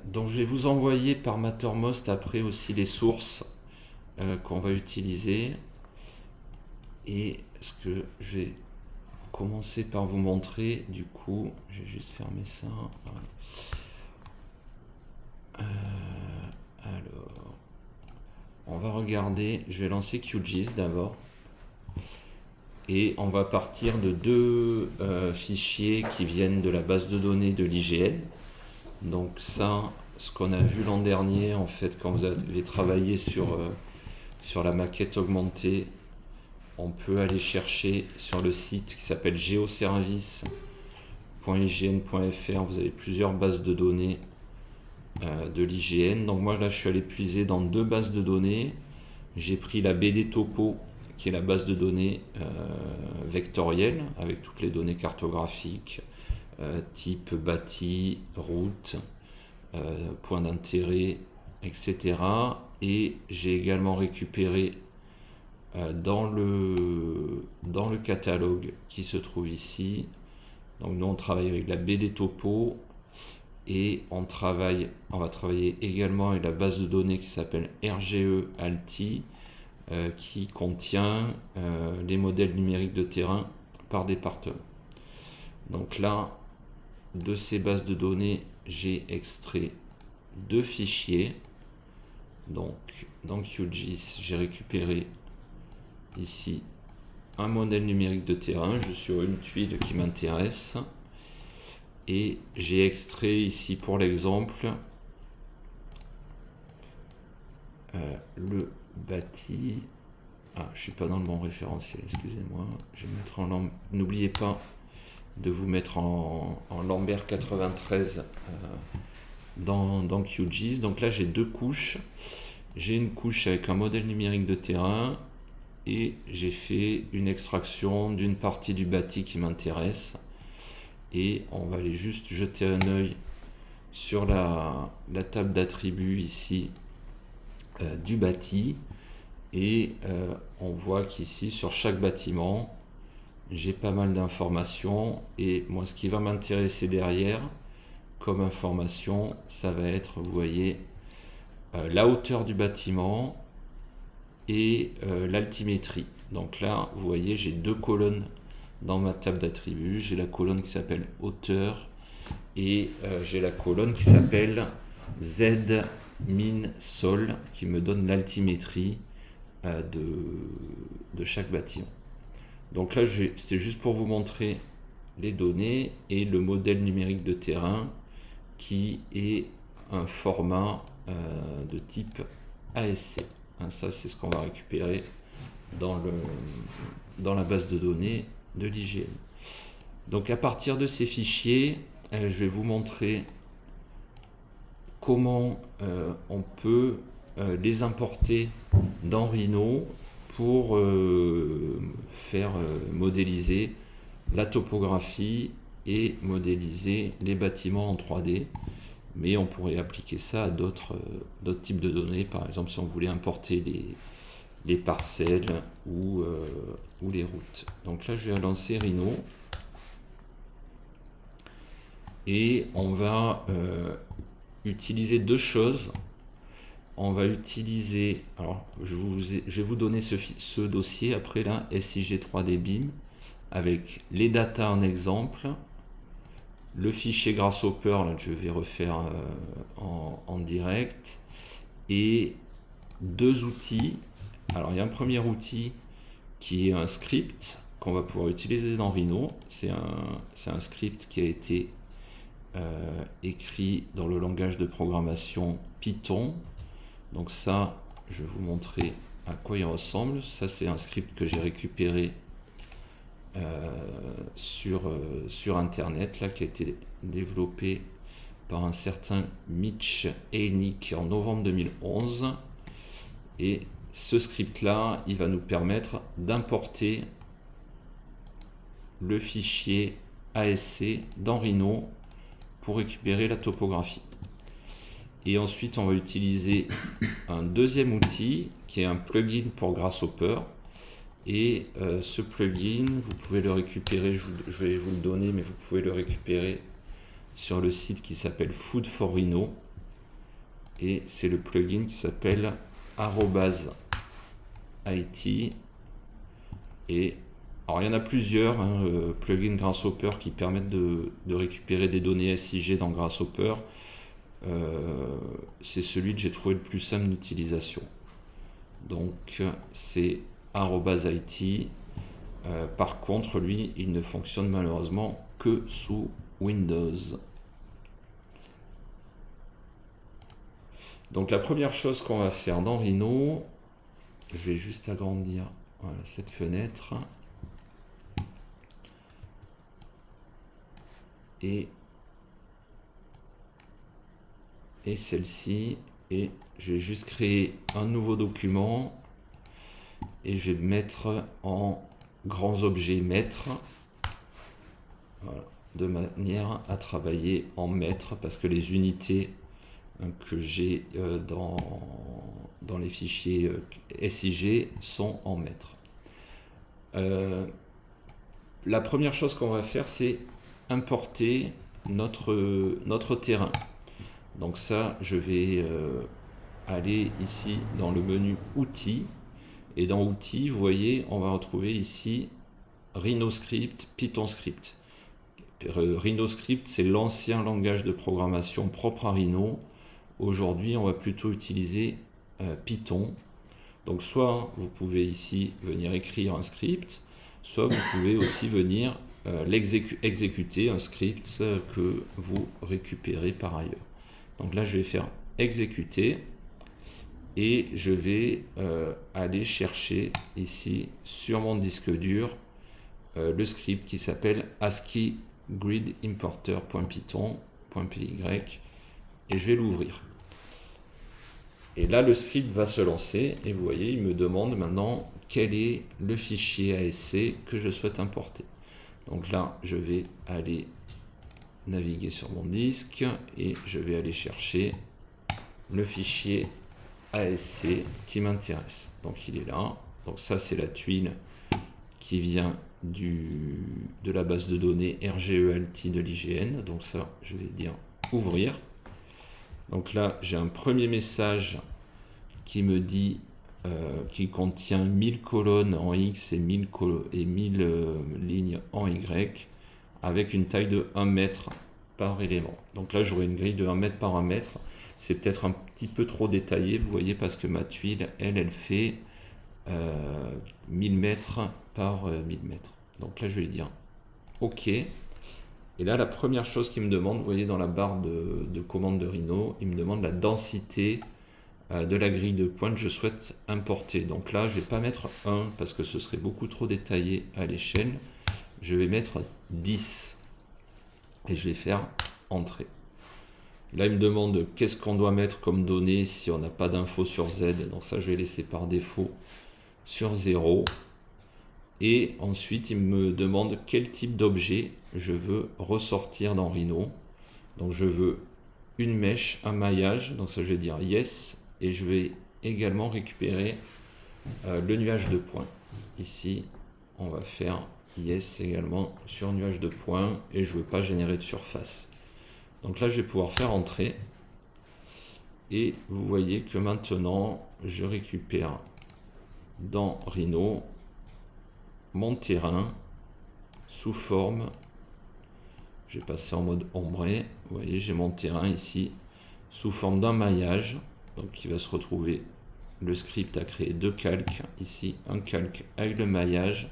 Donc je vais vous envoyer par Mattermost après aussi les sources qu'on va utiliser. Et ce que je vais commencer par vous montrer, du coup, je vais juste fermer ça. Alors, on va regarder, je vais lancer QGIS d'abord. Et on va partir de deux fichiers qui viennent de la base de données de l'IGN. Donc ça, ce qu'on a vu l'an dernier, en fait, quand vous avez travaillé sur la maquette augmentée, on peut aller chercher sur le site qui s'appelle geoservice.ign.fr. Vous avez plusieurs bases de données de l'IGN. Donc moi là, je suis allé puiser dans deux bases de données. J'ai pris la BD Topo, qui est la base de données vectorielle, avec toutes les données cartographiques, type bâti, route, point d'intérêt, etc. Et j'ai également récupéré dans le catalogue qui se trouve ici. Donc nous on travaille avec la BD Topo et on va travailler également avec la base de données qui s'appelle RGE Alti, qui contient les modèles numériques de terrain par département. Donc là, de ces bases de données, j'ai extrait deux fichiers. Donc dans QGIS, j'ai récupéré ici un modèle numérique de terrain. Je suis sur une tuile qui m'intéresse. Et j'ai extrait ici pour l'exemple le bâti. Ah, je suis pas dans le bon référentiel, excusez-moi. Je vais mettre en Lambert. N'oubliez pas de vous mettre en Lambert 93 dans QGIS. Donc là, j'ai deux couches. J'ai une couche avec un modèle numérique de terrain et j'ai fait une extraction d'une partie du bâti qui m'intéresse. Et on va aller juste jeter un œil sur la table d'attributs ici du bâti. Et on voit qu'ici, sur chaque bâtiment, j'ai pas mal d'informations. Et moi, ce qui va m'intéresser derrière, comme information, ça va être, vous voyez, la hauteur du bâtiment et l'altimétrie. Donc là, vous voyez, j'ai deux colonnes dans ma table d'attributs. J'ai la colonne qui s'appelle hauteur et j'ai la colonne qui s'appelle Z min sol, qui me donne l'altimétrie de chaque bâtiment. Donc là, c'était juste pour vous montrer les données et le modèle numérique de terrain qui est un format de type ASC. Hein, ça, c'est ce qu'on va récupérer dans la base de données de l'IGN. Donc à partir de ces fichiers, je vais vous montrer comment on peut les importer dans Rhino pour faire modéliser la topographie et modéliser les bâtiments en 3D. Mais on pourrait appliquer ça à d'autres types de données, par exemple si on voulait importer les parcelles ou les routes. Donc là, je vais lancer Rhino. Et on va utiliser deux choses. On va utiliser, alors je vais vous donner ce dossier après là, SIG 3D BIM, avec les datas en exemple, le fichier Grasshopper, là, que je vais refaire en direct, et deux outils. Alors il y a un premier outil qui est un script qu'on va pouvoir utiliser dans Rhino. C'est un script qui a été écrit dans le langage de programmation Python. Donc ça, je vais vous montrer à quoi il ressemble. Ça, c'est un script que j'ai récupéré sur Internet, là, qui a été développé par un certain Mitch Heinig en novembre 2011. Et ce script-là, il va nous permettre d'importer le fichier ASC dans Rhino pour récupérer la topographie. Et ensuite, on va utiliser un deuxième outil qui est un plugin pour Grasshopper. Et ce plugin, vous pouvez le récupérer, je vais vous le donner, mais vous pouvez le récupérer sur le site qui s'appelle Food for Rhino. Et c'est le plugin qui s'appelle @IT. Et alors il y en a plusieurs plugins Grasshopper qui permettent de récupérer des données SIG dans Grasshopper. C'est celui que j'ai trouvé le plus simple d'utilisation. Donc c'est @IT. Par contre, lui, il ne fonctionne malheureusement que sous Windows. Donc la première chose qu'on va faire dans Rhino, je vais juste agrandir voilà, cette fenêtre. Et celle-ci. Et je vais juste créer un nouveau document. Et je vais mettre en grands objets mètres. Voilà, de manière à travailler en mètres parce que les unités que j'ai dans les fichiers SIG sont en mètres. La première chose qu'on va faire, c'est importer notre terrain. Donc ça, je vais aller ici dans le menu outils. Et dans outils, vous voyez, on va retrouver ici RhinoScript, PythonScript. RhinoScript, c'est l'ancien langage de programmation propre à Rhino. Aujourd'hui, on va plutôt utiliser Python. Donc soit vous pouvez ici venir écrire un script, soit vous pouvez aussi venir exécuter un script que vous récupérez par ailleurs. Donc là, je vais faire exécuter et je vais aller chercher ici sur mon disque dur le script qui s'appelle ASCII grid importer.python.py et je vais l'ouvrir. Et là, le script va se lancer et vous voyez, il me demande maintenant quel est le fichier ASC que je souhaite importer. Donc là, je vais aller naviguer sur mon disque et je vais aller chercher le fichier ASC qui m'intéresse. Donc il est là. Donc ça, c'est la tuile qui vient de la base de données RGELT de l'IGN. Donc ça, je vais dire ouvrir. Donc là, j'ai un premier message qui me dit qu'il contient 1000 colonnes en X et 1000 lignes en Y avec une taille de 1 mètre par élément. Donc là, j'aurai une grille de 1 mètre par 1 mètre. C'est peut-être un petit peu trop détaillé, vous voyez, parce que ma tuile, elle fait 1000 mètres par 1000 mètres. Donc là, je vais lui dire OK. Et là, la première chose qu'il me demande, vous voyez dans la barre de commande de Rhino, il me demande la densité de la grille de pointe que je souhaite importer. Donc là, je ne vais pas mettre 1 parce que ce serait beaucoup trop détaillé à l'échelle. Je vais mettre 10 et je vais faire Entrée. Là, il me demande qu'est-ce qu'on doit mettre comme données si on n'a pas d'infos sur Z. Donc ça, je vais laisser par défaut sur 0. Et ensuite, il me demande quel type d'objet je veux ressortir dans Rhino. Donc je veux une mèche, un maillage. Donc ça, je vais dire yes. Et je vais également récupérer le nuage de points. Ici, on va faire yes également sur nuage de points. Et je ne veux pas générer de surface. Donc là, je vais pouvoir faire entrer. Et vous voyez que maintenant, je récupère dans Rhino mon terrain sous forme, je vais passer en mode ombré, vous voyez j'ai mon terrain ici sous forme d'un maillage, donc il va se retrouver, le script a créé deux calques, ici un calque avec le maillage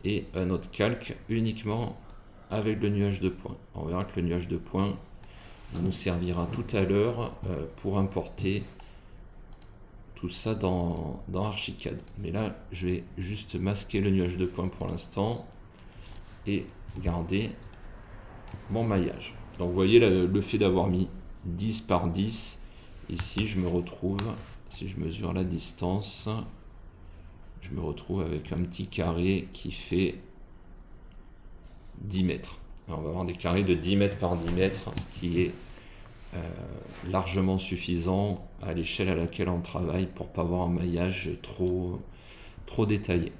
et un autre calque uniquement avec le nuage de points. On verra que le nuage de points nous servira tout à l'heure pour importer tout ça dans Archicad. Mais là, je vais juste masquer le nuage de points pour l'instant et garder mon maillage. Donc vous voyez le fait d'avoir mis 10 par 10, ici je me retrouve, si je mesure la distance, je me retrouve avec un petit carré qui fait 10 mètres. Alors on va avoir des carrés de 10 mètres par 10 mètres, ce qui est largement suffisant à l'échelle à laquelle on travaille pour pas avoir un maillage trop détaillé.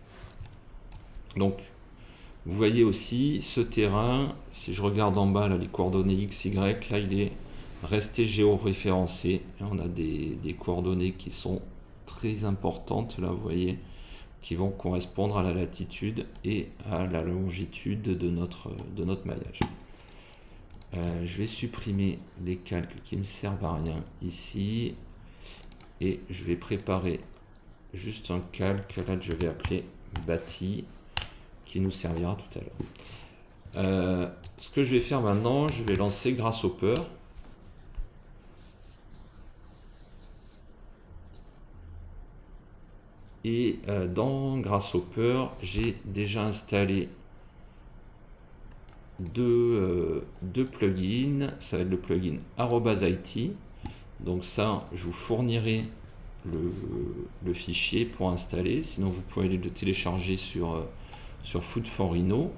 Donc Vous voyez aussi ce terrain, si je regarde en bas là, les coordonnées X, Y, là il est resté géoréférencé. On a des coordonnées qui sont très importantes là, vous voyez, qui vont correspondre à la latitude et à la longitude de notre maillage. Je vais supprimer les calques qui ne me servent à rien ici et je vais préparer juste un calque là que je vais appeler bâti qui nous servira tout à l'heure. Ce que je vais faire maintenant, je vais lancer Grasshopper. Et dans Grasshopper, j'ai déjà installé deux plugins. Ça va être le plugin @it. Donc ça, je vous fournirai le fichier pour installer. Sinon, vous pouvez aller le télécharger sur Food4Rhino.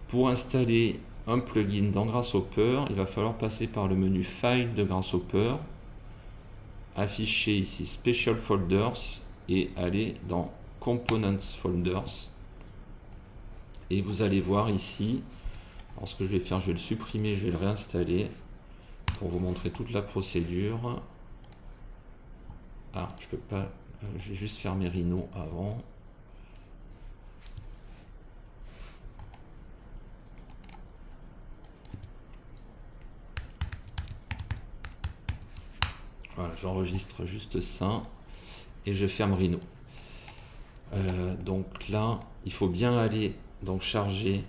Pour installer un plugin dans Grasshopper, il va falloir passer par le menu File de Grasshopper, afficher ici Special Folders et aller dans Components Folders. Et vous allez voir ici, alors ce que je vais faire, je vais le supprimer, je vais le réinstaller pour vous montrer toute la procédure. Ah, je peux pas, je vais juste fermer Rhino avant. Voilà, j'enregistre juste ça et je ferme Rhino. Donc là, il faut bien aller donc charger,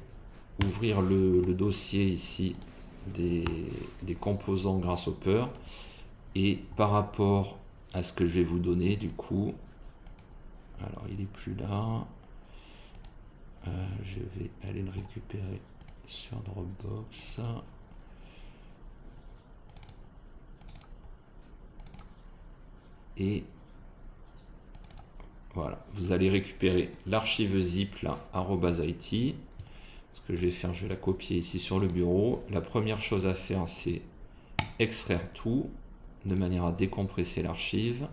ouvrir le dossier ici des composants Grasshopper et par rapport à ce que je vais vous donner du coup, alors il est plus là, je vais aller le récupérer sur Dropbox. Et voilà, vous allez récupérer l'archive zip là, @it. Ce que je vais faire, je vais la copier ici sur le bureau. La première chose à faire, c'est extraire tout de manière à décompresser l'archive.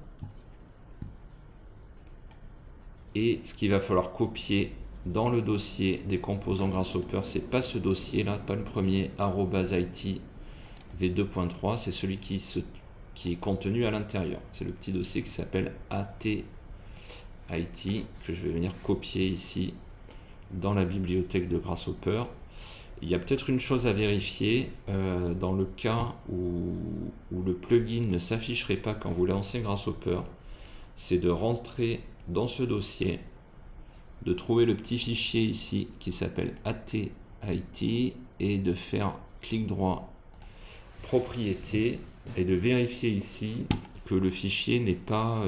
Et ce qu'il va falloir copier dans le dossier des composants Grasshopper, c'est pas ce dossier là, pas le premier @it v2.3, c'est celui qui est contenu à l'intérieur. C'est le petit dossier qui s'appelle AT IT que je vais venir copier ici dans la bibliothèque de Grasshopper. Il y a peut-être une chose à vérifier dans le cas où le plugin ne s'afficherait pas quand vous lancez Grasshopper, c'est de rentrer dans ce dossier, de trouver le petit fichier ici qui s'appelle AT-IT et de faire clic droit propriété et de vérifier ici que le fichier n'est pas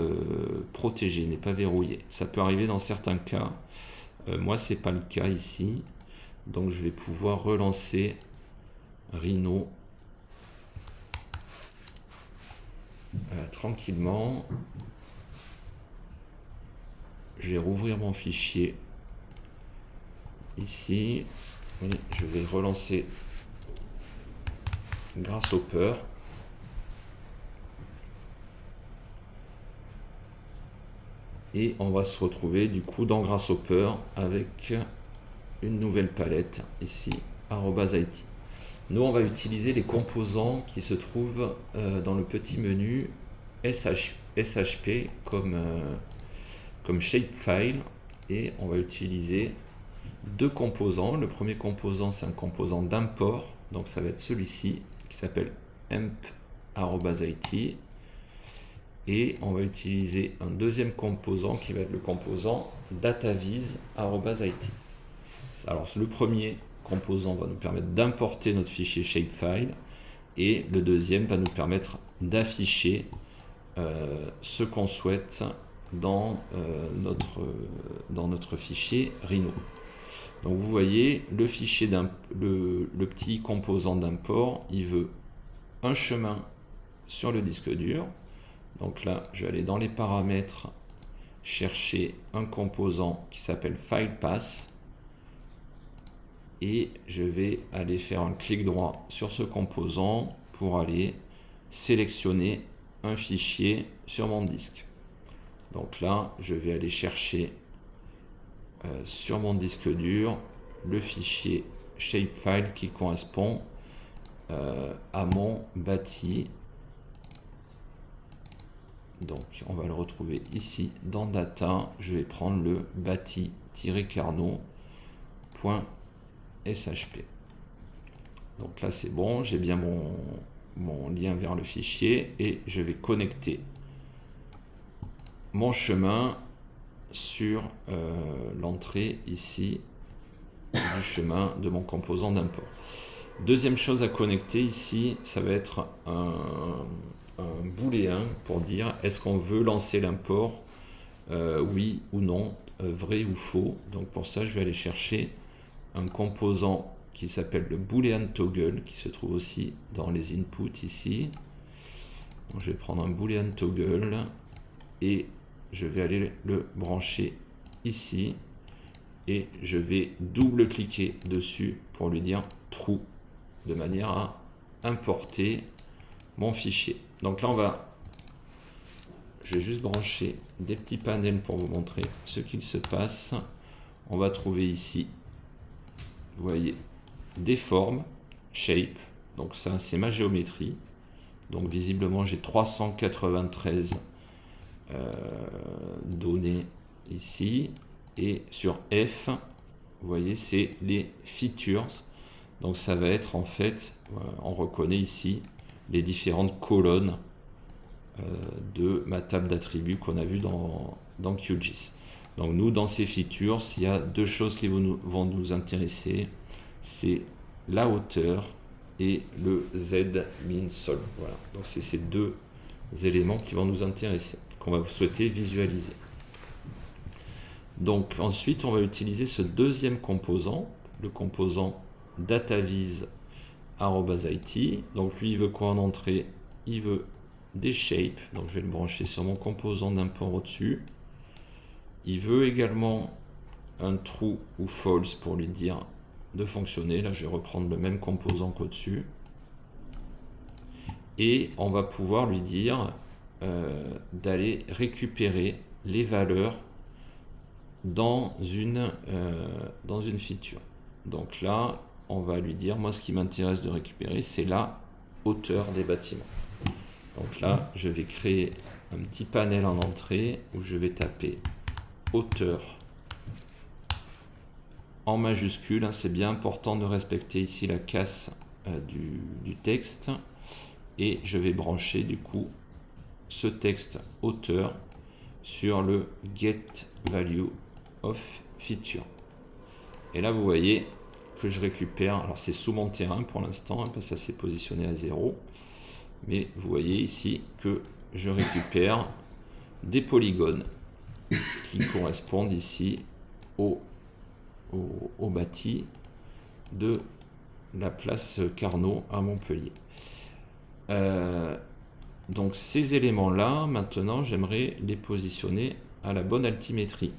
protégé, n'est pas verrouillé. Ça peut arriver dans certains cas. Moi, c'est pas le cas ici. Donc, je vais pouvoir relancer Rhino tranquillement. Je vais rouvrir mon fichier ici. Et je vais relancer Grasshopper. Et on va se retrouver du coup dans Grasshopper avec une nouvelle palette ici, @it. Nous, on va utiliser les composants qui se trouvent dans le petit menu SHP comme shapefile. Et on va utiliser deux composants. Le premier composant, c'est un composant d'import. Donc ça va être celui-ci qui s'appelle emp@it. Et on va utiliser un deuxième composant qui va être le composant dataviz@it. Alors le premier composant va nous permettre d'importer notre fichier shapefile et le deuxième va nous permettre d'afficher ce qu'on souhaite dans notre fichier Rhino. Donc vous voyez le fichier le petit composant d'import, il veut un chemin sur le disque dur. Donc là, je vais aller dans les paramètres, chercher un composant qui s'appelle FilePath et je vais aller faire un clic droit sur ce composant pour aller sélectionner un fichier sur mon disque. Donc là, je vais aller chercher sur mon disque dur le fichier shapefile qui correspond à mon bâti. Donc on va le retrouver ici dans data. Je vais prendre le bâti-carnot.shp. Donc là c'est bon, j'ai bien mon lien vers le fichier et je vais connecter mon chemin sur l'entrée ici du chemin de mon composant d'import. Deuxième chose à connecter ici, ça va être un booléen pour dire est-ce qu'on veut lancer l'import, oui ou non, vrai ou faux. Donc pour ça, je vais aller chercher un composant qui s'appelle le boolean toggle, qui se trouve aussi dans les inputs ici. Donc je vais prendre un boolean toggle et je vais aller le brancher ici et je vais double-cliquer dessus pour lui dire true, de manière à importer mon fichier. Donc là, je vais juste brancher des petits panels pour vous montrer ce qu'il se passe. On va trouver ici, vous voyez, des formes, shape, donc ça c'est ma géométrie. Donc visiblement j'ai 393 données ici. Et sur F, vous voyez, c'est les features. Donc ça va être en fait, on reconnaît ici les différentes colonnes de ma table d'attributs qu'on a vu dans QGIS. Donc nous, dans ces features, il y a deux choses qui vont nous intéresser. C'est la hauteur et le Z min sol. Voilà, donc c'est ces deux éléments qui vont nous intéresser, qu'on va souhaiter visualiser. Donc ensuite, on va utiliser ce deuxième composant, le composant dataviz@it. Donc lui, il veut quoi en entrée? Il veut des shapes. Donc je vais le brancher sur mon composant d'import au-dessus. Il veut également un true ou false pour lui dire de fonctionner. Là, je vais reprendre le même composant qu'au-dessus. Et on va pouvoir lui dire d'aller récupérer les valeurs dans une feature. Donc là, on va lui dire, moi ce qui m'intéresse de récupérer, c'est la hauteur des bâtiments. Donc là, je vais créer un petit panel en entrée où je vais taper hauteur en majuscule. C'est bien important de respecter ici la casse du texte. Et je vais brancher du coup ce texte hauteur sur le get value of feature. Et là, vous voyez que je récupère, alors c'est sous mon terrain pour l'instant, parce que ça s'est positionné à 0. Mais vous voyez ici que je récupère des polygones qui correspondent ici au bâti de la place Carnot à Montpellier. Donc ces éléments-là, maintenant, j'aimerais les positionner à la bonne altimétrie.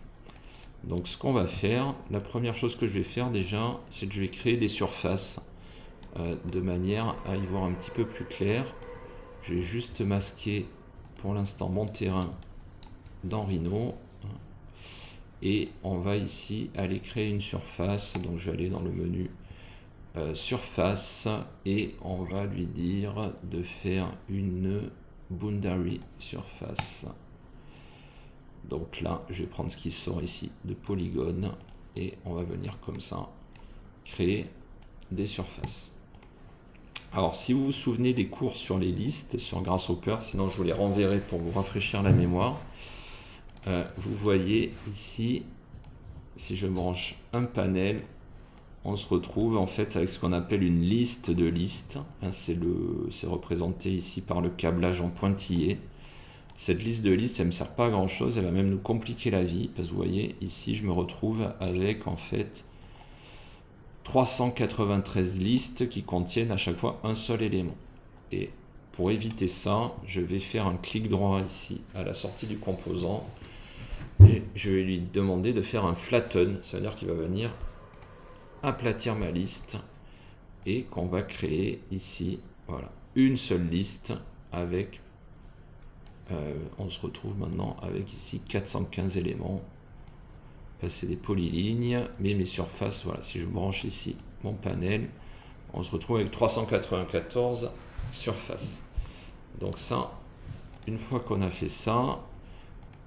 Donc ce qu'on va faire, la première chose que je vais faire déjà, c'est que je vais créer des surfaces de manière à y voir un petit peu plus clair. Je vais juste masquer pour l'instant mon terrain dans Rhino. Et on va ici aller créer une surface. Donc je vais aller dans le menu surface et on va lui dire de faire une boundary surface. Donc là, je vais prendre ce qui sort ici de polygone et on va venir comme ça créer des surfaces. Alors, si vous vous souvenez des cours sur les listes, sur Grasshopper, sinon je vous les renverrai pour vous rafraîchir la mémoire. Vous voyez ici, si je branche un panel, on se retrouve en fait avec ce qu'on appelle une liste de listes. C'est représenté ici par le câblage en pointillé. Cette liste de listes, elle ne me sert pas à grand chose, elle va même nous compliquer la vie, parce que vous voyez, ici je me retrouve avec en fait 393 listes qui contiennent à chaque fois un seul élément. Et pour éviter ça, je vais faire un clic droit ici à la sortie du composant, et je vais lui demander de faire un flatten, ça veut dire qu'il va venir aplatir ma liste, et qu'on va créer ici, voilà, une seule liste avec... on se retrouve maintenant avec ici 415 éléments c'est des polylignes, mais mes surfaces, voilà, si je branche ici mon panel, on se retrouve avec 394 surfaces. Donc ça, une fois qu'on a fait ça,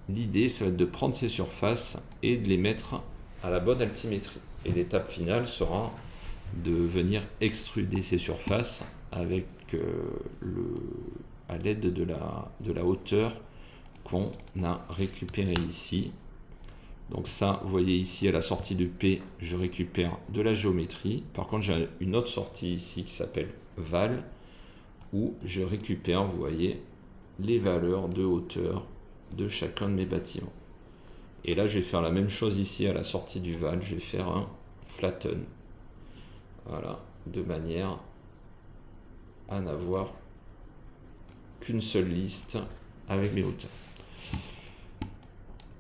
l'idée, ça va être de prendre ces surfaces et de les mettre à la bonne altimétrie. Et l'étape finale sera de venir extruder ces surfaces avec à l'aide de la hauteur qu'on a récupérée ici. Donc ça, vous voyez ici à la sortie de P, je récupère de la géométrie. Par contre, j'ai une autre sortie ici qui s'appelle val, où je récupère, vous voyez, les valeurs de hauteur de chacun de mes bâtiments. Et là, je vais faire la même chose ici à la sortie du val, je vais faire un flatten. Voilà, de manière à n'avoir qu'une seule liste avec mes hauteurs.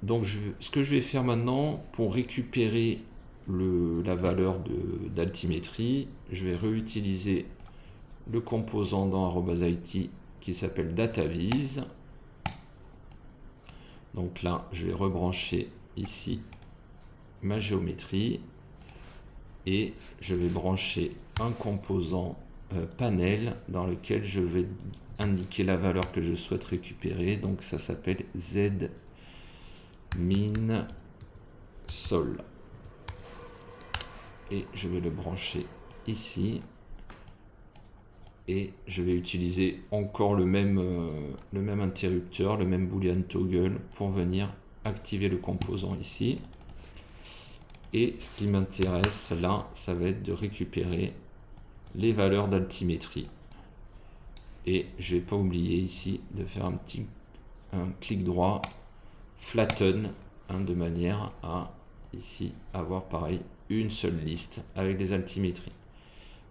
Donc ce que je vais faire maintenant pour récupérer la valeur d'altimétrie, je vais réutiliser le composant dans @it qui s'appelle DataVis. Donc là, je vais rebrancher ici ma géométrie et je vais brancher un composant panel dans lequel je vais indiquer la valeur que je souhaite récupérer. Donc ça s'appelle Z min sol et je vais le brancher ici et je vais utiliser encore le même interrupteur, le même boolean toggle pour venir activer le composant ici. Et ce qui m'intéresse là, ça va être de récupérer les valeurs d'altimétrie. Et je vais pas oublier ici de faire un clic droit flatten, de manière à ici avoir pareil une seule liste avec les altimétries.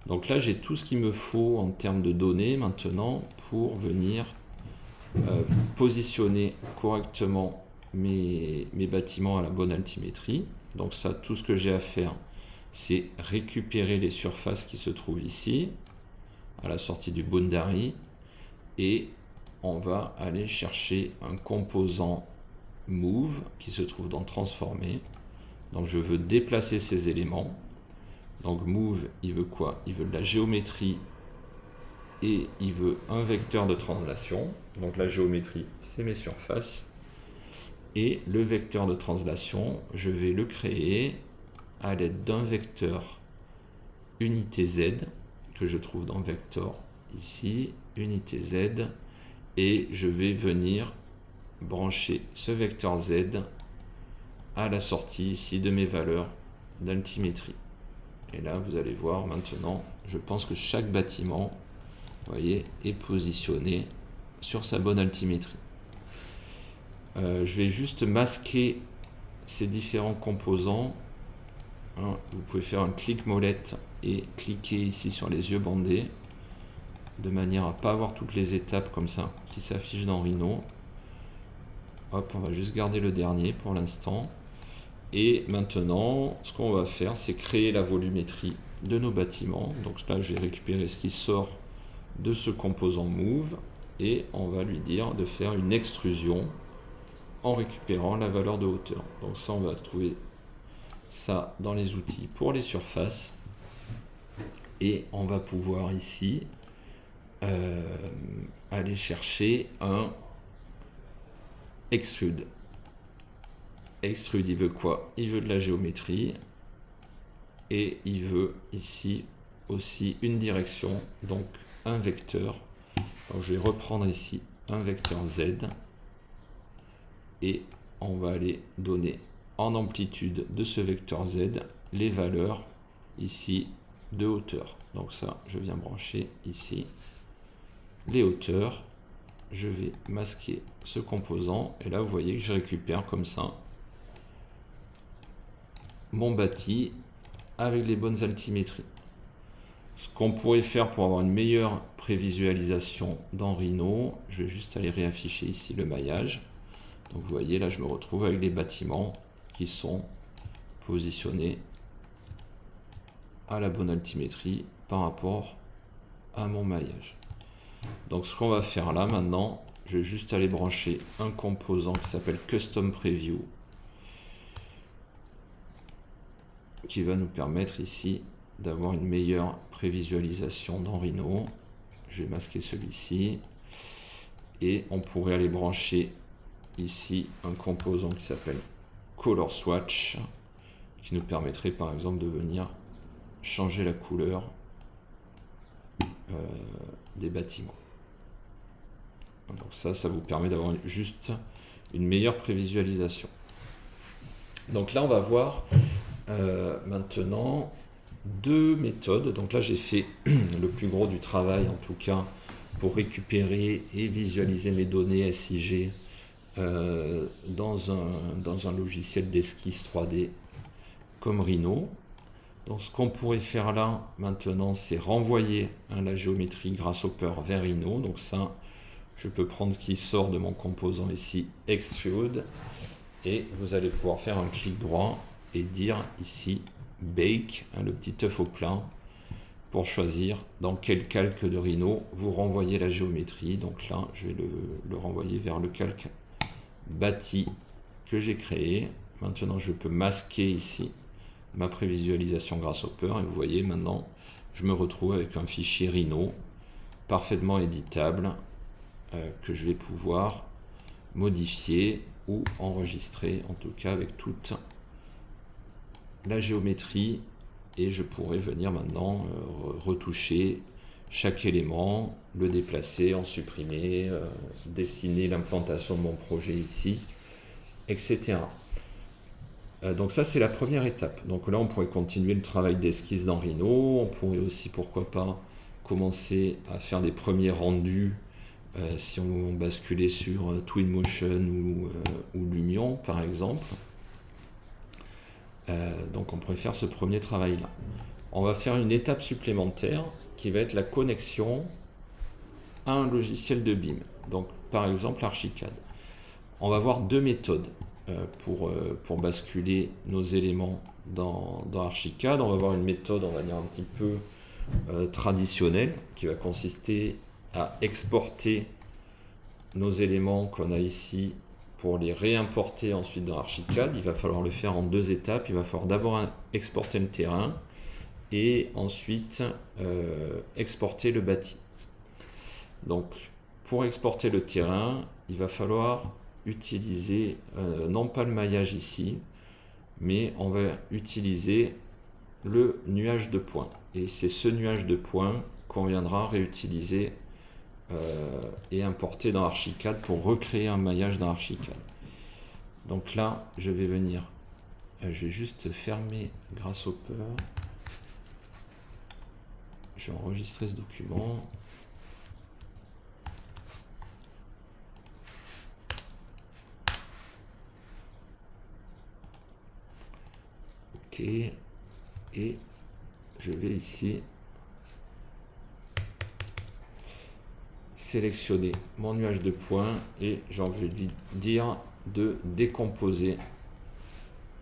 Donc là j'ai tout ce qu'il me faut en termes de données maintenant pour venir positionner correctement mes bâtiments à la bonne altimétrie. Donc ça, tout ce que j'ai à faire, c'est récupérer les surfaces qui se trouvent ici à la sortie du boundary et on va aller chercher un composant move qui se trouve dans transformer. Donc je veux déplacer ces éléments. Donc move, il veut quoi? Il veut de la géométrie et il veut un vecteur de translation. Donc la géométrie, c'est mes surfaces. Et le vecteur de translation, je vais le créer à l'aide d'un vecteur unité Z que je trouve dans vector ici, unité Z. Et je vais venir brancher ce vecteur Z à la sortie ici de mes valeurs d'altimétrie. Et là, vous allez voir maintenant, je pense que chaque bâtiment, vous voyez, est positionné sur sa bonne altimétrie. Je vais juste masquer ces différents composants. Vous pouvez faire un clic molette et cliquer ici sur les yeux bandés, de manière à ne pas avoir toutes les étapes comme ça qui s'affichent dans Rhino. Hop, on va juste garder le dernier pour l'instant. Et maintenant, ce qu'on va faire, c'est créer la volumétrie de nos bâtiments. Donc là, je vais récupérer ce qui sort de ce composant move et on va lui dire de faire une extrusion en récupérant la valeur de hauteur. Donc ça, on va trouver ça dans les outils pour les surfaces. Et on va pouvoir ici aller chercher un extrude. Extrude, il veut quoi? Il veut de la géométrie. Et il veut ici aussi une direction, donc un vecteur. Donc je vais reprendre ici un vecteur Z. Et on va aller donner en amplitude de ce vecteur Z les valeurs ici de hauteur. Donc ça, je viens brancher ici les hauteurs. Je vais masquer ce composant et là vous voyez que je récupère comme ça mon bâti avec les bonnes altimétries. Ce qu'on pourrait faire pour avoir une meilleure prévisualisation dans Rhino, je vais juste aller réafficher ici le maillage. Donc vous voyez là je me retrouve avec des bâtiments qui sont positionnés à la bonne altimétrie par rapport à mon maillage. Donc ce qu'on va faire là maintenant, je vais juste aller brancher un composant qui s'appelle Custom Preview qui va nous permettre ici d'avoir une meilleure prévisualisation dans Rhino. Je vais masquer celui-ci et on pourrait aller brancher ici un composant qui s'appelle Color Swatch qui nous permettrait par exemple de venir changer la couleur des bâtiments. Donc ça vous permet d'avoir juste une meilleure prévisualisation. Donc là on va voir maintenant deux méthodes. Donc là j'ai fait le plus gros du travail en tout cas pour récupérer et visualiser mes données SIG dans un logiciel d'esquisse 3D comme Rhino. Donc ce qu'on pourrait faire là maintenant, c'est renvoyer la géométrie Grasshopper vers Rhino. Donc ça, je peux prendre ce qui sort de mon composant ici, Extrude, et vous allez pouvoir faire un clic droit et dire ici Bake, le petit œuf au plat, pour choisir dans quel calque de Rhino vous renvoyez la géométrie. Donc là, je vais le renvoyer vers le calque bâti que j'ai créé. Maintenant, je peux masquer ici ma prévisualisation Grasshopper et vous voyez maintenant je me retrouve avec un fichier Rhino parfaitement éditable que je vais pouvoir modifier ou enregistrer, en tout cas avec toute la géométrie, et je pourrais venir maintenant retoucher chaque élément, le déplacer, en supprimer, dessiner l'implantation de mon projet ici, etc. Donc ça c'est la première étape. Donc là on pourrait continuer le travail d'esquisse dans Rhino. On pourrait aussi pourquoi pas commencer à faire des premiers rendus si on basculait sur Twinmotion ou Lumion par exemple. Donc on pourrait faire ce premier travail là. On va faire une étape supplémentaire qui va être la connexion à un logiciel de BIM. Donc par exemple Archicad. On va voir deux méthodes pour basculer nos éléments dans Archicad. On va voir une méthode, on va dire un petit peu traditionnelle, qui va consister à exporter nos éléments qu'on a ici pour les réimporter ensuite dans Archicad. Il va falloir le faire en deux étapes. Il va falloir d'abord exporter le terrain et ensuite exporter le bâti. Donc pour exporter le terrain, il va falloir utiliser non pas le maillage ici, mais on va utiliser le nuage de points. Et c'est ce nuage de points qu'on viendra réutiliser et importer dans Archicad pour recréer un maillage dans Archicad. Donc là, je vais venir, je vais juste fermer Grasshopper. Je vais enregistrer ce document. Ok, et je vais ici sélectionner mon nuage de points et j'ai envie de lui dire de décomposer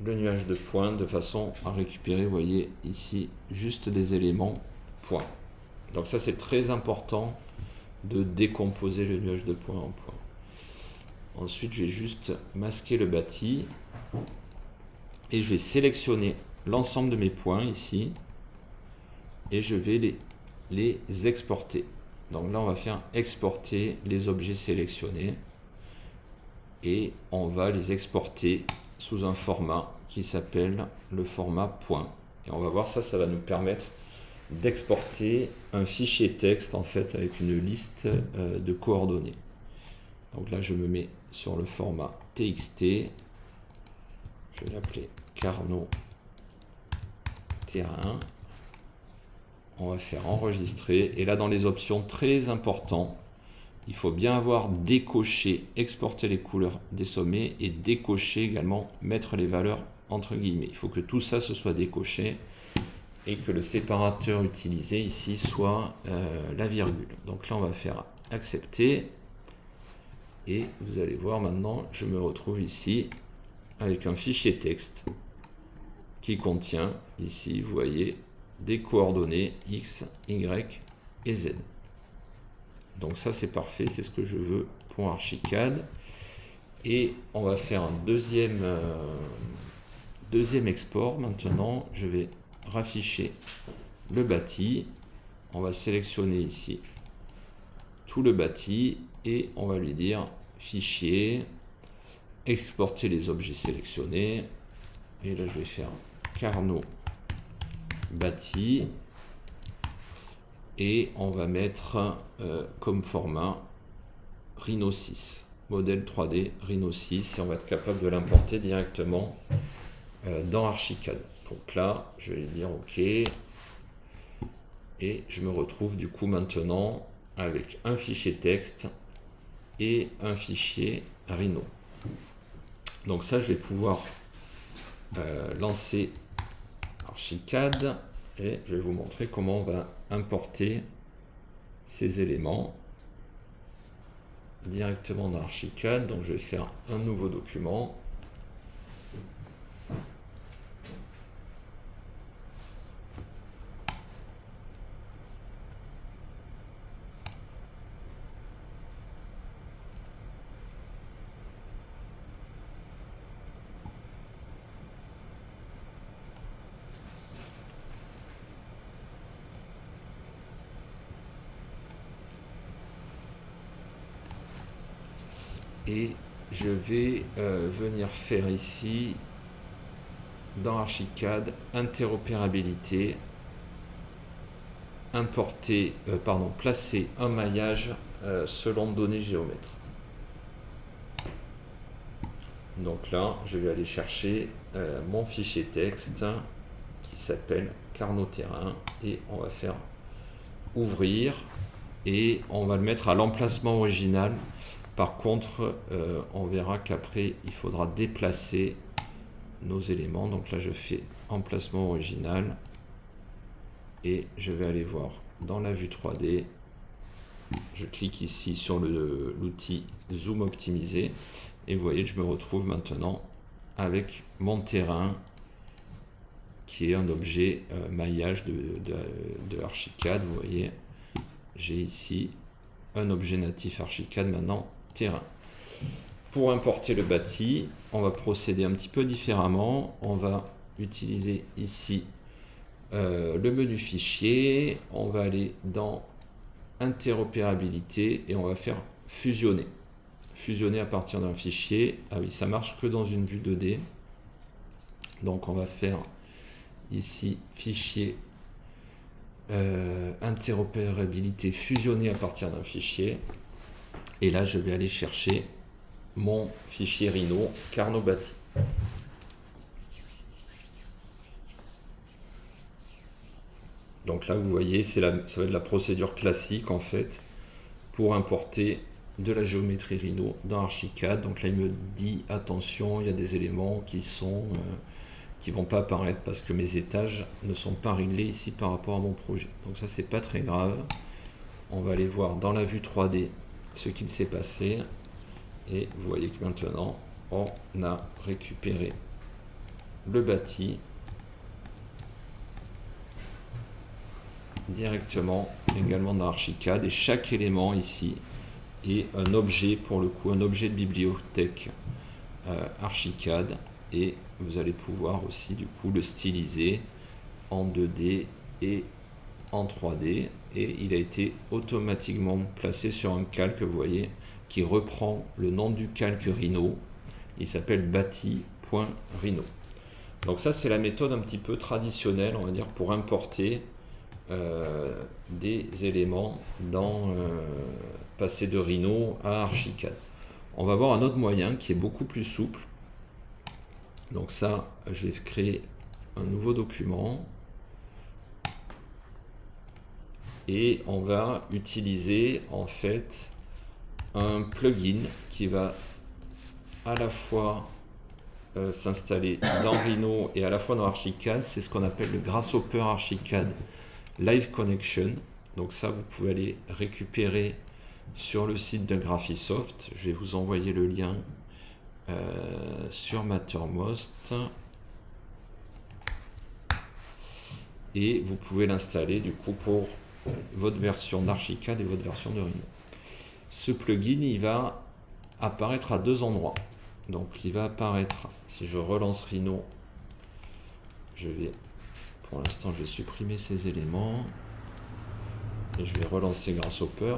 le nuage de points de façon à récupérer, vous voyez ici, juste des éléments points. Donc ça c'est très important de décomposer le nuage de points en points. Ensuite je vais juste masquer le bâti et je vais sélectionner l'ensemble de mes points ici et je vais les exporter. Donc là on va faire exporter les objets sélectionnés et on va les exporter sous un format qui s'appelle le format point. Et on va voir ça, ça va nous permettre d'exporter un fichier texte en fait avec une liste de coordonnées. Donc là je me mets sur le format TXT, je vais l'appeler Carnot terrain. On va faire enregistrer et là dans les options très important, il faut bien avoir décoché exporter les couleurs des sommets et décocher également mettre les valeurs entre guillemets. Il faut que tout ça se soit décoché et que le séparateur utilisé ici soit la virgule. Donc là on va faire accepter et vous allez voir maintenant je me retrouve ici avec un fichier texte qui contient ici vous voyez des coordonnées X, Y et Z. Donc ça c'est parfait, c'est ce que je veux pour Archicad. Et on va faire un Deuxième export, maintenant je vais rafficher le bâti. On va sélectionner ici tout le bâti et on va lui dire fichier, exporter les objets sélectionnés. Et là je vais faire Carnot bâti et on va mettre comme format Rhino 6, modèle 3D Rhino 6, et on va être capable de l'importer directement dans Archicad. Donc là je vais dire OK et je me retrouve du coup maintenant avec un fichier texte et un fichier Rhino. Donc ça je vais pouvoir lancer Archicad et je vais vous montrer comment on va importer ces éléments directement dans Archicad. Donc je vais faire un nouveau document. Et je vais venir faire ici dans Archicad interopérabilité, placer un maillage selon données géomètres. Donc là je vais aller chercher mon fichier texte qui s'appelle Carnot Terrain et on va faire ouvrir et on va le mettre à l'emplacement original. Par contre, on verra qu'après, il faudra déplacer nos éléments. Donc là, je fais emplacement original et je vais aller voir dans la vue 3D. Je clique ici sur l'outil Zoom optimisé et vous voyez que je me retrouve maintenant avec mon terrain qui est un objet maillage de Archicad. Vous voyez, j'ai ici un objet natif Archicad maintenant. Terrain. Pour importer le bâti, on va procéder un petit peu différemment. On va utiliser ici le menu fichier. On va aller dans interopérabilité et on va faire fusionner. Fusionner à partir d'un fichier. Ah oui, ça marche que dans une vue 2D. Donc on va faire ici fichier interopérabilité fusionner à partir d'un fichier. Et là, je vais aller chercher mon fichier Rhino Carnot bâti. Donc là, vous voyez, ça va être la procédure classique en fait pour importer de la géométrie Rhino dans Archicad. Donc là, il me dit attention, il y a des éléments qui vont pas apparaître parce que mes étages ne sont pas réglés ici par rapport à mon projet. Donc ça, c'est pas très grave. On va aller voir dans la vue 3D ce qu'il s'est passé et vous voyez que maintenant on a récupéré le bâti directement également dans Archicad et chaque élément ici est un objet, pour le coup un objet de bibliothèque Archicad et vous allez pouvoir aussi du coup le styliser en 2D et en 3D et il a été automatiquement placé sur un calque, vous voyez, qui reprend le nom du calque Rhino. Il s'appelle bâti.rhino. Donc ça, c'est la méthode un petit peu traditionnelle, on va dire, pour importer des éléments dans passer de Rhino à Archicad. On va voir un autre moyen qui est beaucoup plus souple. Donc ça, je vais créer un nouveau document. Et on va utiliser en fait un plugin qui va à la fois s'installer dans Rhino et à la fois dans Archicad. C'est ce qu'on appelle le Grasshopper Archicad Live Connection. Donc ça, vous pouvez aller récupérer sur le site de Graphisoft. Je vais vous envoyer le lien sur Mattermost. Et vous pouvez l'installer du coup pour votre version d'Archicad et votre version de Rhino. Ce plugin, il va apparaître à deux endroits. Donc il va apparaître, si je relance Rhino pour l'instant, je vais supprimer ces éléments et je vais relancer Grasshopper.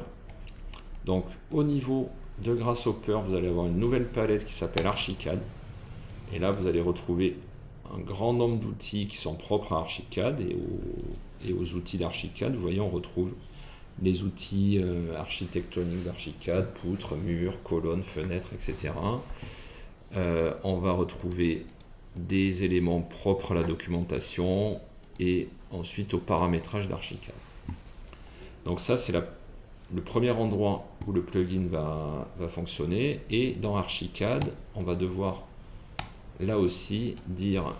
Donc, au niveau de Grasshopper, vous allez avoir une nouvelle palette qui s'appelle Archicad. Et là, vous allez retrouver un grand nombre d'outils qui sont propres à Archicad et aux outils d'Archicad. Vous voyez, on retrouve les outils architectoniques d'Archicad, poutres, murs, colonnes, fenêtres, etc. On va retrouver des éléments propres à la documentation et ensuite au paramétrage d'Archicad. Donc ça, c'est le premier endroit où le plugin va fonctionner. Et dans Archicad, on va devoir là aussi dire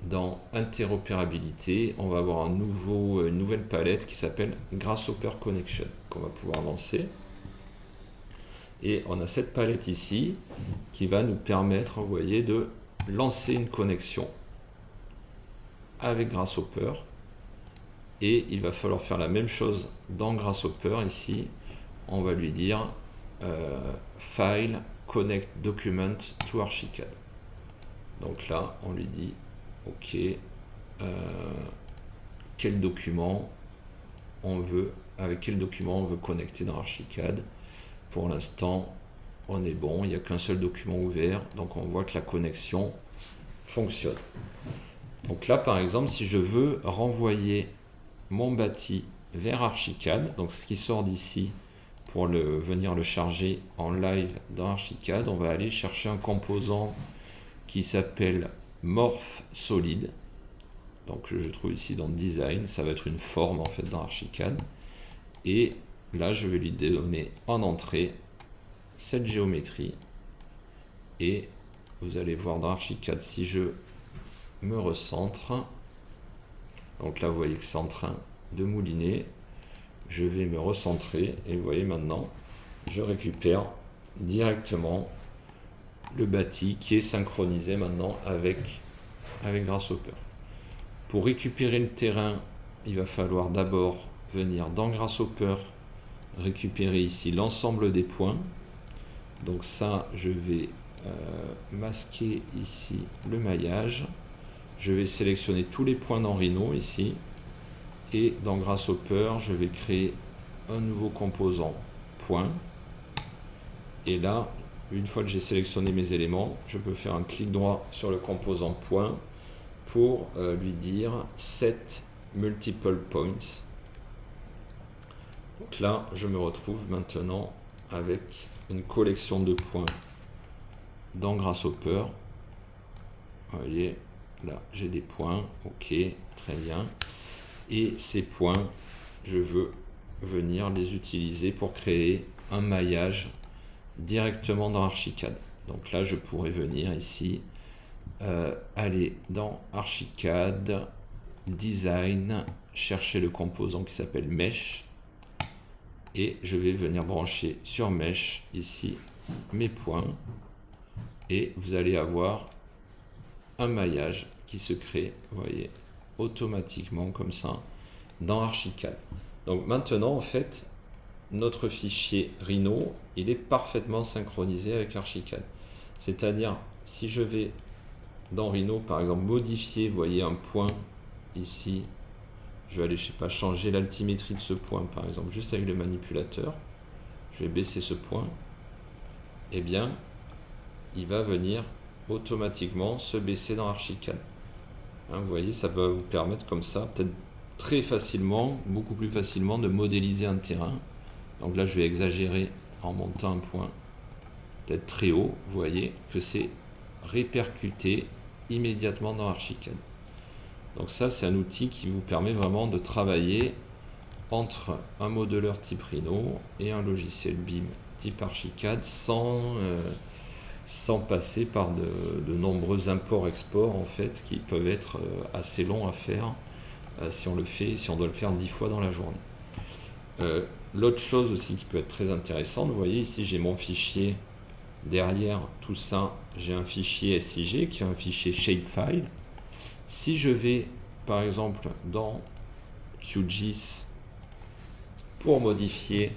dans interopérabilité, on va avoir une nouvelle palette qui s'appelle Grasshopper Connection qu'on va pouvoir lancer. Et on a cette palette ici qui va nous permettre, vous voyez, de lancer une connexion avec Grasshopper. Et il va falloir faire la même chose dans Grasshopper ici. On va lui dire File Connect Document to Archicad. Donc là, on lui dit OK, quel document on veut, avec quel document on veut connecter dans Archicad. Pour l'instant, on est bon, il n'y a qu'un seul document ouvert, donc on voit que la connexion fonctionne. Donc là, par exemple, si je veux renvoyer mon bâti vers Archicad, donc ce qui sort d'ici pour venir le charger en live dans Archicad, on va aller chercher un composant qui s'appelle Morph Solid. Donc je trouve ici dans Design, ça va être une forme en fait dans Archicad. Et là, je vais lui donner en entrée cette géométrie. Et vous allez voir dans Archicad, si je me recentre, donc là, vous voyez que c'est en train de mouliner. Je vais me recentrer et vous voyez maintenant, je récupère directement le bâti qui est synchronisé maintenant avec Grasshopper. Pour récupérer le terrain, il va falloir d'abord venir dans Grasshopper, récupérer ici l'ensemble des points. Donc ça, je vais masquer ici le maillage. Je vais sélectionner tous les points dans Rhino ici. Et dans Grasshopper, je vais créer un nouveau composant point. Et là, une fois que j'ai sélectionné mes éléments, je peux faire un clic droit sur le composant point pour lui dire Set Multiple Points. Donc là, je me retrouve maintenant avec une collection de points dans Grasshopper. Vous voyez, là, j'ai des points. OK, très bien. Et ces points, je veux venir les utiliser pour créer un maillage directement dans Archicad. Donc là, je pourrais venir ici, aller dans Archicad, Design, chercher le composant qui s'appelle Mesh. Et je vais venir brancher sur Mesh, ici, mes points. Et vous allez avoir un maillage qui se crée, vous voyez, automatiquement comme ça, dans Archicad. Donc maintenant, en fait, notre fichier Rhino, il est parfaitement synchronisé avec Archicad. C'est-à-dire, si je vais dans Rhino, par exemple, modifier, vous voyez, un point ici, je vais aller, je sais pas, changer l'altimétrie de ce point, par exemple, juste avec le manipulateur. Je vais baisser ce point. Eh bien, il va venir automatiquement se baisser dans Archicad. Hein, vous voyez, ça va vous permettre comme ça, peut-être très facilement, beaucoup plus facilement, de modéliser un terrain. Donc là, je vais exagérer en montant un point peut-être très haut. Vous voyez que c'est répercuté immédiatement dans Archicad. Donc ça, c'est un outil qui vous permet vraiment de travailler entre un modeleur type Rhino et un logiciel BIM type Archicad sans passer par de nombreux imports-exports en fait qui peuvent être assez longs à faire si on doit le faire 10 fois dans la journée. L'autre chose aussi qui peut être très intéressante, vous voyez ici j'ai mon fichier, derrière tout ça j'ai un fichier SIG qui est un fichier shapefile. Si je vais par exemple dans QGIS pour modifier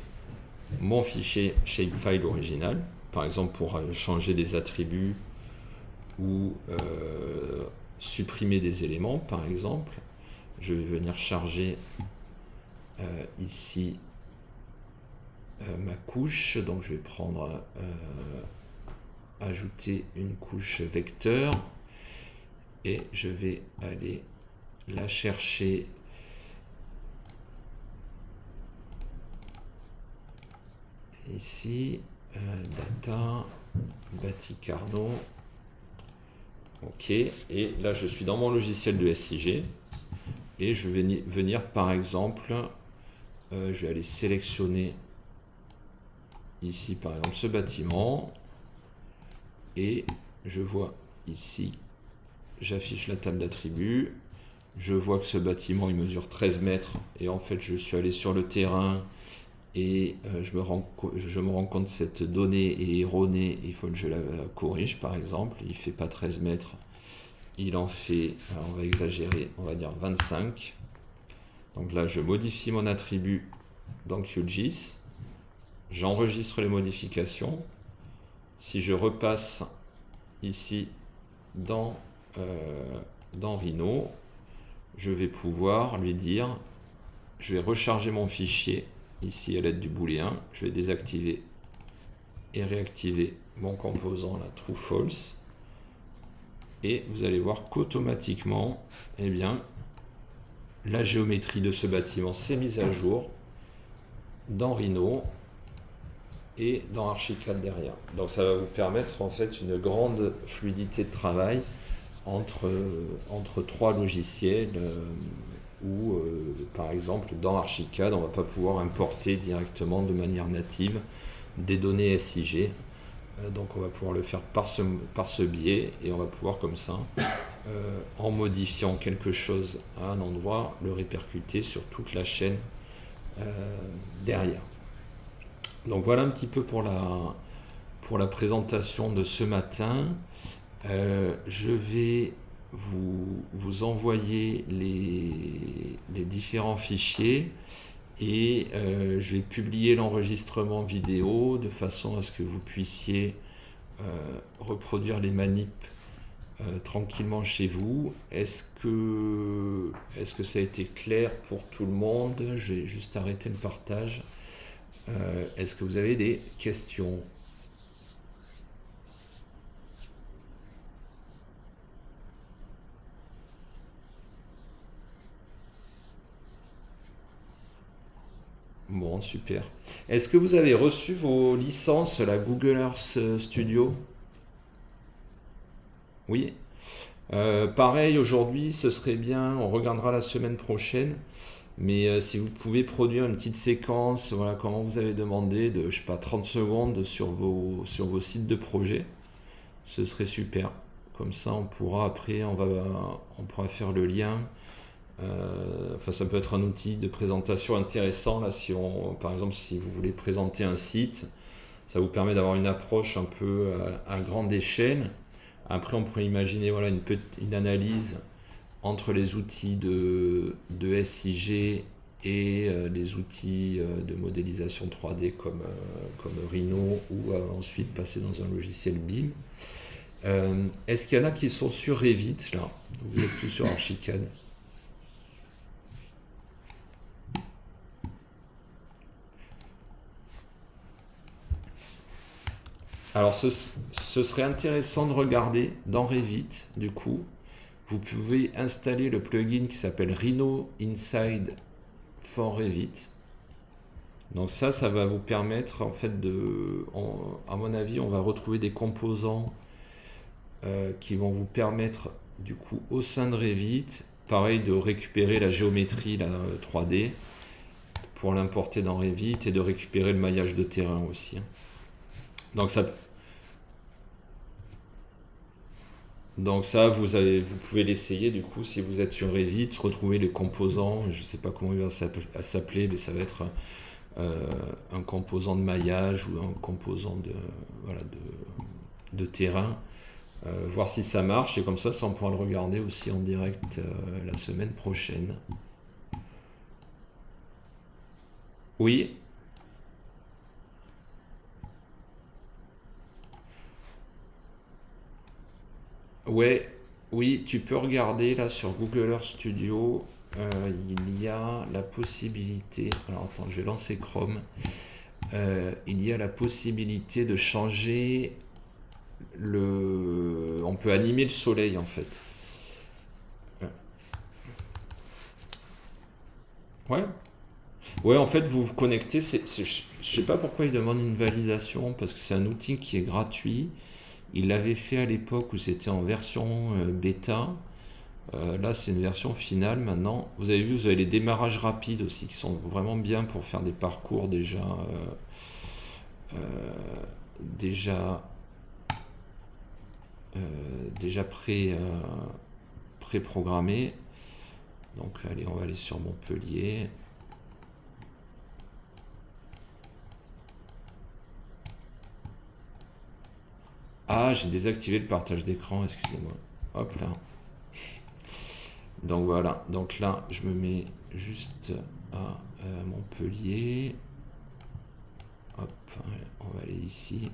mon fichier shapefile original, par exemple pour changer des attributs ou supprimer des éléments, par exemple. Je vais venir charger ici ma couche. Donc je vais prendre ajouter une couche vecteur et je vais aller la chercher ici, data, Baticarno. Ok, et là je suis dans mon logiciel de SIG et je vais venir par exemple, je vais aller sélectionner ici par exemple ce bâtiment et je vois ici, j'affiche la table d'attributs, je vois que ce bâtiment il mesure 13 mètres et en fait je suis allé sur le terrain et je me rends compte que cette donnée est erronée, il faut que je la corrige par exemple, il ne fait pas 13 mètres, il en fait, alors on va exagérer, on va dire 25. Donc là je modifie mon attribut dans QGIS, j'enregistre les modifications, si je repasse ici dans Rhino, je vais pouvoir lui dire, je vais recharger mon fichier ici à l'aide du booléen, je vais désactiver et réactiver mon composant là, true false, et vous allez voir qu'automatiquement, eh bien, la géométrie de ce bâtiment s'est mise à jour dans Rhino et dans Archicad derrière. Donc ça va vous permettre en fait une grande fluidité de travail entre trois logiciels où par exemple dans Archicad on ne va pas pouvoir importer directement de manière native des données SIG, donc on va pouvoir le faire par ce biais et on va pouvoir comme ça en modifiant quelque chose à un endroit le répercuter sur toute la chaîne derrière. Donc voilà un petit peu pour la présentation de ce matin. Je vais vous envoyer les différents fichiers et je vais publier l'enregistrement vidéo de façon à ce que vous puissiez reproduire les manips tranquillement chez vous. Est-ce que ça a été clair pour tout le monde? Je vais juste arrêter le partage. Est-ce que vous avez des questions? Bon, super. Est-ce que vous avez reçu vos licences, la Google Earth Studio? Oui. Pareil, aujourd'hui, ce serait bien, on regardera la semaine prochaine, mais si vous pouvez produire une petite séquence, voilà, comment vous avez demandé, de, je sais pas, 30 secondes sur vos sites de projet, ce serait super. Comme ça, on pourra après, on pourra faire le lien. Enfin, ça peut être un outil de présentation intéressant là, par exemple, si vous voulez présenter un site, ça vous permet d'avoir une approche un peu à grande échelle. Après, on pourrait imaginer voilà, une analyse entre les outils de SIG et les outils de modélisation 3D comme Rhino ou ensuite passer dans un logiciel BIM. Est-ce qu'il y en a qui sont sur Revit là? Vous êtes tous sur Archicad? Alors ce serait intéressant de regarder dans Revit, du coup, vous pouvez installer le plugin qui s'appelle Rhino Inside for Revit. Donc ça va vous permettre en fait à mon avis, on va retrouver des composants qui vont vous permettre du coup au sein de Revit, pareil, de récupérer la géométrie 3D pour l'importer dans Revit et de récupérer le maillage de terrain aussi. Donc ça, vous pouvez l'essayer du coup si vous êtes sur Revit, retrouver les composants, je ne sais pas comment il va s'appeler, mais ça va être un composant de maillage ou un composant de terrain, voir si ça marche et comme ça on pourra le regarder aussi en direct la semaine prochaine. Oui. Ouais, Oui, tu peux regarder là sur Google Earth Studio. Il y a la possibilité. Alors attends, je vais lancer Chrome. Il y a la possibilité de changer le. On peut animer le soleil en fait. Ouais. Ouais, en fait, vous vous connectez. Je sais pas pourquoi il demande une validation parce que c'est un outil qui est gratuit. Il l'avait fait à l'époque où c'était en version bêta. Là, c'est une version finale maintenant. Vous avez vu, vous avez les démarrages rapides aussi qui sont vraiment bien pour faire des parcours déjà pré-programmés. Donc, allez, on va aller sur Montpellier. Ah, j'ai désactivé le partage d'écran, excusez-moi. Hop là. Donc voilà, donc là, je me mets juste à Montpellier. Hop, on va aller ici.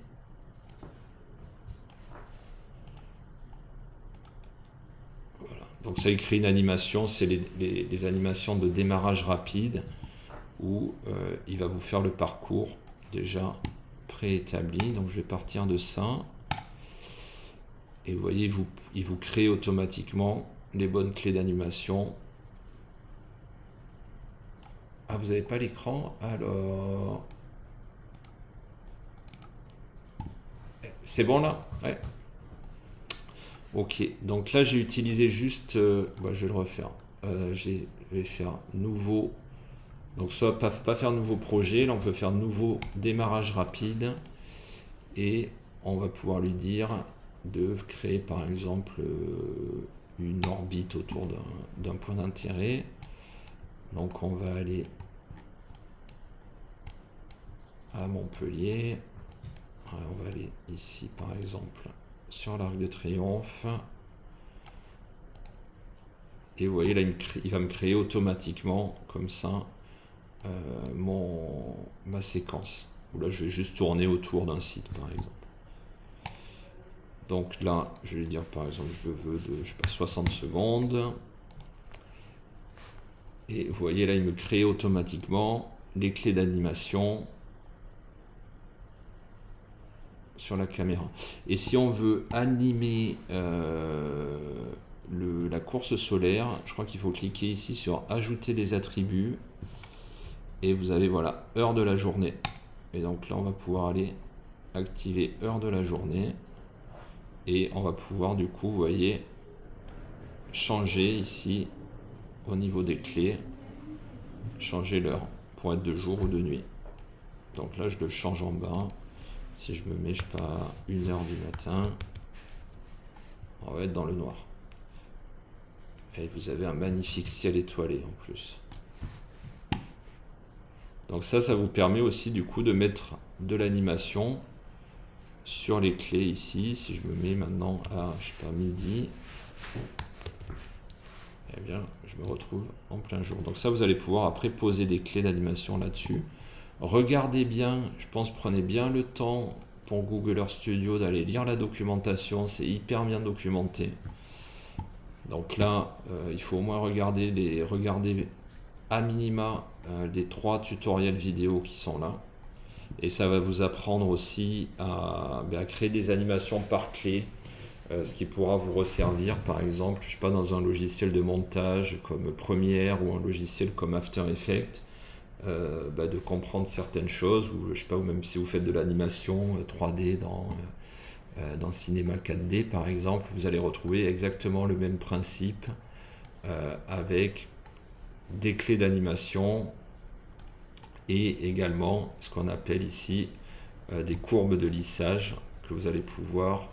Voilà, donc ça écrit une animation, c'est les animations de démarrage rapide où il va vous faire le parcours déjà préétabli. Donc je vais partir de ça. Et vous voyez, il vous crée automatiquement les bonnes clés d'animation. Ah, vous n'avez pas l'écran? Alors... C'est bon là? Ouais. Ok, donc là j'ai utilisé juste... je vais le refaire. Je vais faire nouveau... Donc soit pas faire nouveau projet, là on peut faire nouveau démarrage rapide. Et on va pouvoir lui dire de créer par exemple une orbite autour d'un point d'intérêt. Donc on va aller à Montpellier. On va aller ici par exemple sur l'Arc de Triomphe. Et vous voyez là il va me créer automatiquement comme ça ma séquence. Où là je vais juste tourner autour d'un site par exemple. Donc là, je vais dire par exemple, je le veux de, je sais pas, 60 secondes. Et vous voyez là, il me crée automatiquement les clés d'animation sur la caméra. Et si on veut animer la course solaire, je crois qu'il faut cliquer ici sur ajouter des attributs. Et vous avez voilà, heure de la journée. Et donc là, on va pouvoir aller activer heure de la journée. Et on va pouvoir du coup, vous voyez, changer ici au niveau des clés, changer l'heure pour être de jour ou de nuit. Donc là, je le change en bas. Si je me mets, je sais pas, 1h du matin, on va être dans le noir. Et vous avez un magnifique ciel étoilé en plus. Donc ça vous permet aussi du coup de mettre de l'animation sur les clés ici. Si je me mets maintenant à, je sais pas, midi, eh bien, je me retrouve en plein jour. Donc ça, vous allez pouvoir après poser des clés d'animation là-dessus. Regardez bien, je pense, prenez bien le temps pour Google Earth Studio d'aller lire la documentation. C'est hyper bien documenté. Donc là, il faut au moins regarder à minima les 3 tutoriels vidéo qui sont là. Et ça va vous apprendre aussi à créer des animations par clé, ce qui pourra vous resservir par exemple, je sais pas, dans un logiciel de montage comme Premiere ou un logiciel comme After Effects, de comprendre certaines choses, ou je sais pas, ou même si vous faites de l'animation 3D dans Cinema 4D par exemple, vous allez retrouver exactement le même principe avec des clés d'animation et également ce qu'on appelle ici des courbes de lissage que vous allez pouvoir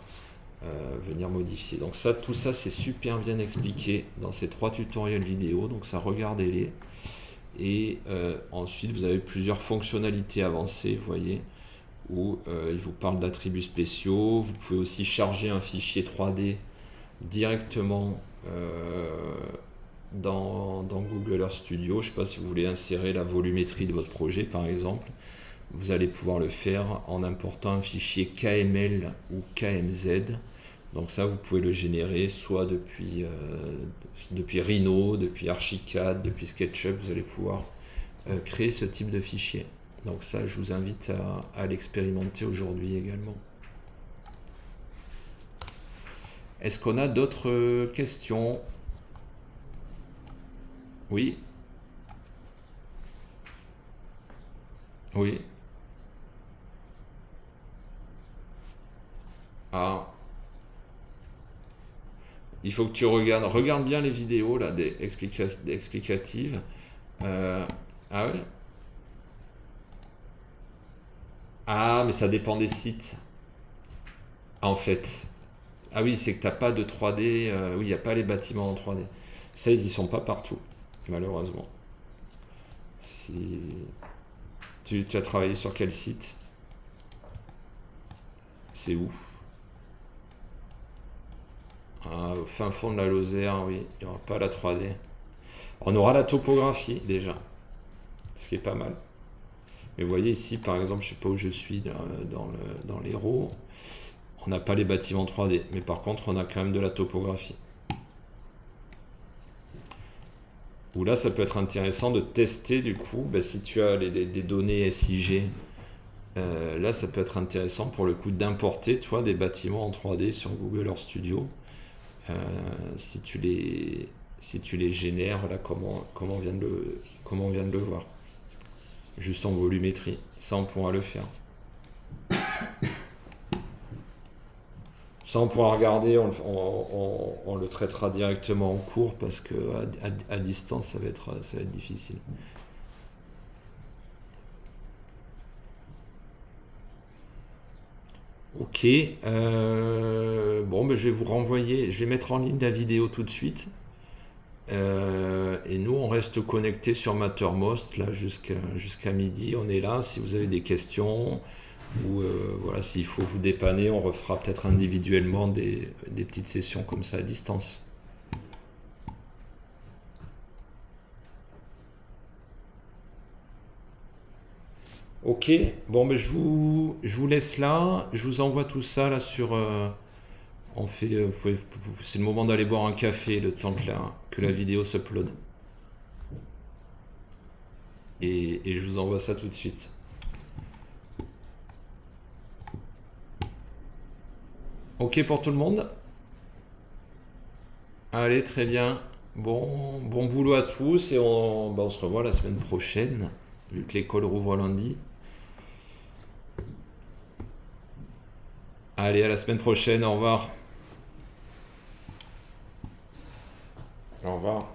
venir modifier. Donc ça, tout ça, c'est super bien expliqué dans ces 3 tutoriels vidéo, donc ça, regardez-les. Et ensuite, vous avez plusieurs fonctionnalités avancées, vous voyez, où il vous parle d'attributs spéciaux. Vous pouvez aussi charger un fichier 3D directement dans Google Earth Studio. Je ne sais pas si vous voulez insérer la volumétrie de votre projet par exemple, vous allez pouvoir le faire en important un fichier KML ou KMZ. Donc ça, vous pouvez le générer soit depuis Rhino, depuis Archicad, depuis SketchUp, vous allez pouvoir créer ce type de fichier. Donc ça, je vous invite à l'expérimenter aujourd'hui également. Est-ce qu'on a d'autres questions? Oui. Oui. Ah. Il faut que tu regarde bien les vidéos là, explicatives. Ah ouais? Ah, mais ça dépend des sites, en fait. Ah oui, c'est que t'as pas de 3D. Oui, il n'y a pas les bâtiments en 3D. Ça, ils y sont pas partout, malheureusement. Si... Tu as travaillé sur quel site? C'est où? Ah, au fin fond de la Lozère, oui. Il n'y aura pas la 3D. On aura la topographie, déjà. Ce qui est pas mal. Mais vous voyez ici, par exemple, je sais pas où je suis dans l'Hérault. On n'a pas les bâtiments 3D. Mais par contre, on a quand même de la topographie. Où là, ça peut être intéressant de tester, du coup, bah, si tu as des données SIG. Là, ça peut être intéressant pour le coup d'importer, toi, des bâtiments en 3D sur Google Earth Studio. Si tu les génères, là, comme on vient de le voir. Juste en volumétrie. Ça, on pourra le faire. Ça, on pourra regarder, on le traitera directement en cours parce que à distance, ça va être difficile. Ok. Bon, ben, je vais vous renvoyer, je vais mettre en ligne la vidéo tout de suite. Et nous, on reste connectés sur Mattermost là jusqu'à midi. On est là. Si vous avez des questions ou voilà, s'il faut vous dépanner, on refera peut-être individuellement des petites sessions comme ça à distance. Ok. Bon, ben je vous laisse là. Je vous envoie tout ça là sur. On fait. C'est le moment d'aller boire un café le temps que la vidéo s'upload. Et je vous envoie ça tout de suite. Ok pour tout le monde? Allez, très bien. Bon boulot à tous et on se revoit la semaine prochaine, vu que l'école rouvre lundi. Allez, à la semaine prochaine, au revoir. Au revoir.